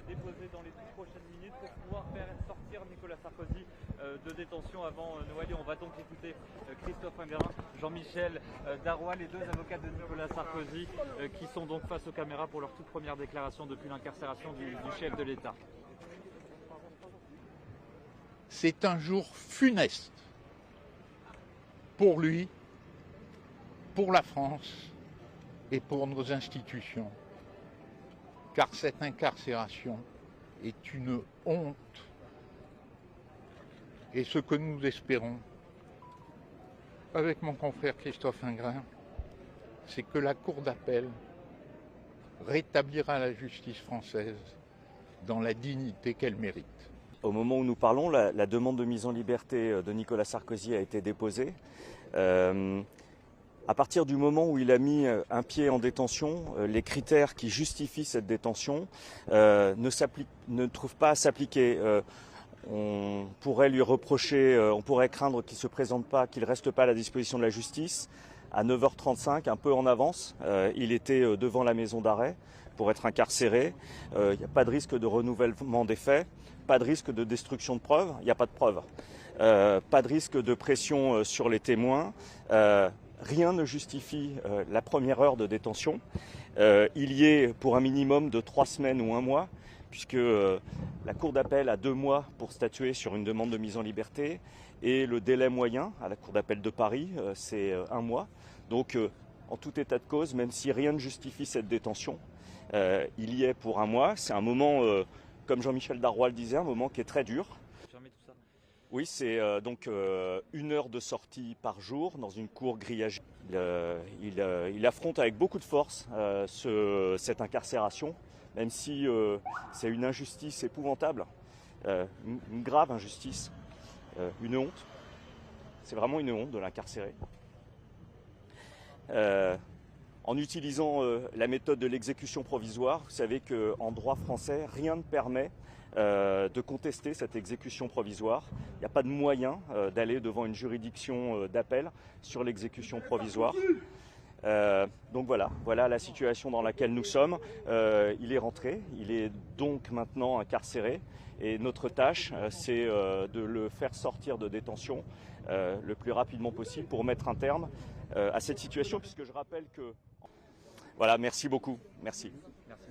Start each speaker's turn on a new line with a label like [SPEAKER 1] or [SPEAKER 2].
[SPEAKER 1] Déposé dans les toutes prochaines minutes pour pouvoir faire sortir Nicolas Sarkozy de détention avant Noël. Et on va donc écouter Christophe Ingrand, Jean-Michel Darrois, les deux avocats de Nicolas Sarkozy qui sont donc face aux caméras pour leur toute première déclaration depuis l'incarcération du chef de l'État.
[SPEAKER 2] C'est un jour funeste pour lui, pour la France et pour nos institutions. Car cette incarcération est une honte. Et ce que nous espérons, avec mon confrère Christophe Ingrand, c'est que la Cour d'appel rétablira la justice française dans la dignité qu'elle mérite.
[SPEAKER 3] Au moment où nous parlons, la demande de mise en liberté de Nicolas Sarkozy a été déposée. À partir du moment où il a mis un pied en détention, les critères qui justifient cette détention ne trouvent pas à s'appliquer. On pourrait lui reprocher, on pourrait craindre qu'il ne se présente pas, qu'il ne reste pas à la disposition de la justice. À 9h35, un peu en avance, il était devant la maison d'arrêt pour être incarcéré. Il n'y a pas de risque de renouvellement des faits, pas de risque de destruction de preuves, il n'y a pas de preuves. Pas de risque de pression sur les témoins. Rien ne justifie la première heure de détention. Il y est pour un minimum de 3 semaines ou 1 mois, puisque la Cour d'appel a 2 mois pour statuer sur une demande de mise en liberté, et le délai moyen à la Cour d'appel de Paris, c'est 1 mois. Donc, en tout état de cause, même si rien ne justifie cette détention, il y est pour 1 mois. C'est un moment, comme Jean-Michel Darrois le disait, un moment qui est très dur. Oui, c'est donc 1 heure de sortie par jour dans une cour grillagée. Il affronte avec beaucoup de force cette incarcération, même si c'est une injustice épouvantable, une grave injustice, une honte. C'est vraiment une honte de l'incarcérer. En utilisant la méthode de l'exécution provisoire, vous savez qu'en droit français, rien ne permet de contester cette exécution provisoire. Il n'y a pas de moyen d'aller devant une juridiction d'appel sur l'exécution provisoire. Donc voilà la situation dans laquelle nous sommes. Il est rentré, il est donc maintenant incarcéré, et notre tâche, c'est de le faire sortir de détention le plus rapidement possible pour mettre un terme à cette situation, puisque je rappelle que... Voilà, merci beaucoup. Merci.
[SPEAKER 1] Merci.